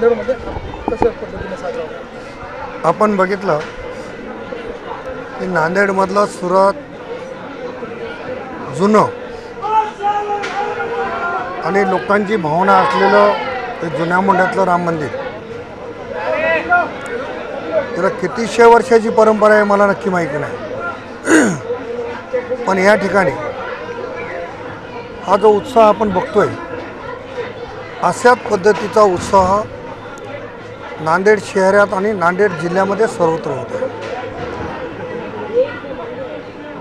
नांदेडमध्ये कशा पद्धतीने साजरा होतो? आपण बघितलं की नांदेडमधलं सुरत जुनं आणि लोकांची भावना असलेलं ते जुन्या मोंढ्यातलं राम मंदिर, त्याला कितीशे वर्षाची परंपरा आहे मला नक्की माहिती नाही. पण या ठिकाणी हा जो उत्साह आपण बघतोय, अशाच पद्धतीचा उत्साह नांदेड शहरात आणि नांदेड जिल्ह्यामध्ये सर्वत्र होतो.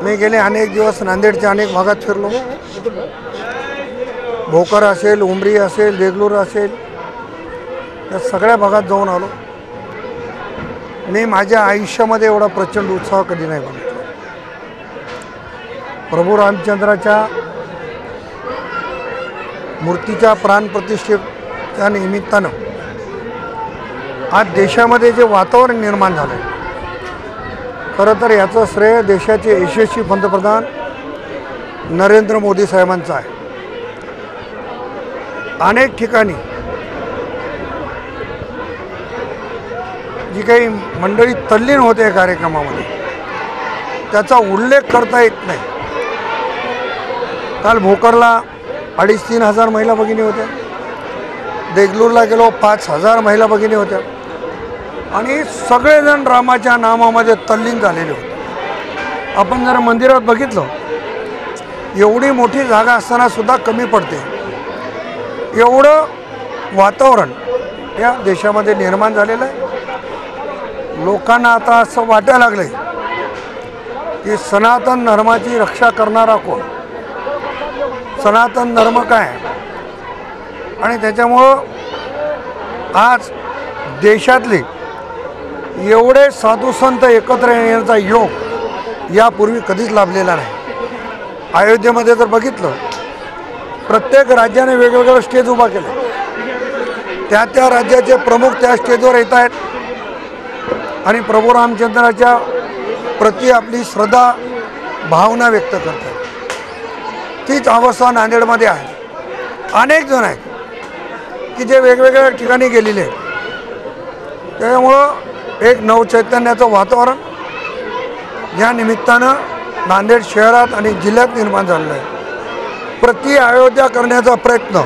मी गेले अनेक दिवस नांदेडच्या अनेक भागात फिरलो. भोकर असेल, उमरी असेल, देगलूर असेल, या सगळ्या भागात जाऊन आलो. मी माझ्या आयुष्यामध्ये एवढा प्रचंड उत्साह कधी नाही बघितला. प्रभू रामचंद्राच्या मूर्तीच्या प्राणप्रतिष्ठेच्या निमित्तानं आज देशामध्ये जे वातावरण निर्माण झालं आहे, खरं तर याचं श्रेय देशाचे यशस्वी पंतप्रधान नरेंद्र मोदी साहेबांचं आहे. अनेक ठिकाणी जी काही मंडळी तल्लीन होते या कार्यक्रमामध्ये, त्याचा उल्लेख करता येत नाही. काल भोकरला 2,500-3 हजार महिला भगिनी होत्या. देगलूरला गेलो 5,000 महिला भगिनी होत्या. आणि सगळेजण रामाच्या नामामध्ये तल्लीन झालेले होते. आपण जर मंदिरात बघितलं, एवढी मोठी जागा असताना सुद्धा कमी पडते. एवढं वातावरण या देशामध्ये निर्माण झालेलं आहे. लोकांना आता असं वाटायला लागलं आहे की सनातन धर्माची रक्षा करणारा कोण, सनातन धर्म काय. आणि त्याच्यामुळं आज देशातले एवढे साधू संत एकत्र येण्याचा योग यापूर्वी कधीच लाभलेला नाही. अयोध्येमध्ये जर बघितलं, प्रत्येक राज्याने वेगवेगळं स्टेज उभा केलं. त्या राज्याचे प्रमुख त्या स्टेजवर येत आहेत आणि प्रभू रामचंद्राच्या प्रति आपली श्रद्धा भावना व्यक्त करतात. तीच अवस्था नांदेडमध्ये आहे. अनेक जण आहेत की जे वेगवेगळ्या ठिकाणी गेलेले आहेत. त्यामुळं एक नवचैतन्याचं वातावरण या निमित्तानं नांदेड शहरात आणि जिल्ह्यात निर्माण झालेलं आहे. प्रति अयोध्या करण्याचा प्रयत्न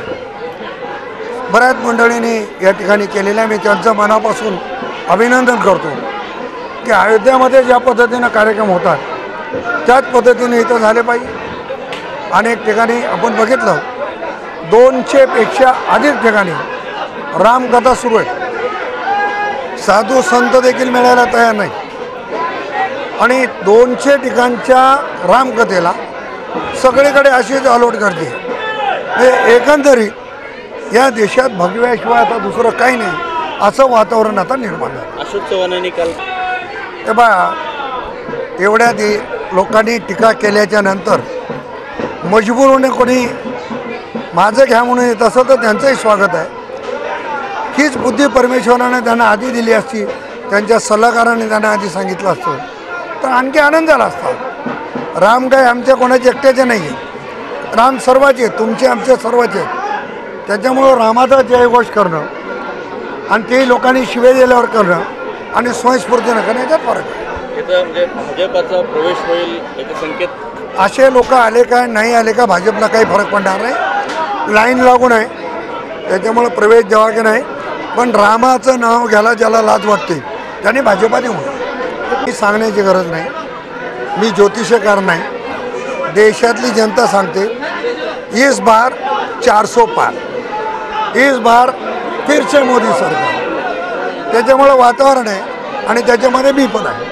बऱ्याच मंडळींनी या ठिकाणी केलेला आहे. मी त्यांचं मनापासून अभिनंदन करतो की अयोध्यामध्ये ज्या पद्धतीनं कार्यक्रम होतात त्याच पद्धतीने इथं झाले पाहिजे. अनेक ठिकाणी आपण बघितलं, 200 पेक्षा अधिक ठिकाणी रामकथा सुरू आहे. साधू संत देखील मिळायला तयार नाही. आणि 200 ठिकाणच्या रामकथेला सगळीकडे अशीच अलॉट करते. हे एकंदरीत या देशात भगव्याशिवाय आता दुसरं काही नाही असं वातावरण आता निर्माण झालं. अशोक चव्हाणांनी काल हे बा एवढ्या लोकांनी टीका केल्याच्या नंतर मजबूर होणे कोणी माझं घ्या म्हणून येत असं तर त्यांचंही स्वागत आहे. हीच बुद्धी परमेश्वराने त्यांना आधी दिली असती, त्यांच्या सल्लागारांनी त्यांना आधी सांगितलं असतं तर आणखी आनंद झाला असता. राम काय आमच्या कोणाचे एकट्याचे नाही आहेत, राम सर्वाचे आहेत, तुमचे आमचे सर्वाचे आहेत. त्याच्यामुळं रामाचा जयघोष करणं आणि तेही लोकांनी शिवे दिल्यावर करणं आणि स्वयंस्फूर्तीनं करणं याच्यात फरक आहे. इथं म्हणजे भाजपाचा प्रवेश होईल याचे संकेत. असे लोक आले काय नाही आले का भाजपला काही फरक पडणार नाही. लाईन लागून आहे, त्याच्यामुळं प्रवेश द्यावा की नाही. पण रामाचं नाव घ्यायला ज्याला लाज वाटते त्याने भाजपाने होणं. मी सांगण्याची गरज नाही, मी ज्योतिषकार नाही. देशातली जनता सांगते इस बार 400 पार, इस बार फिर से मोदी सरकार. त्याच्यामुळं वातावरण आहे आणि त्याच्यामध्ये मी पण आहे.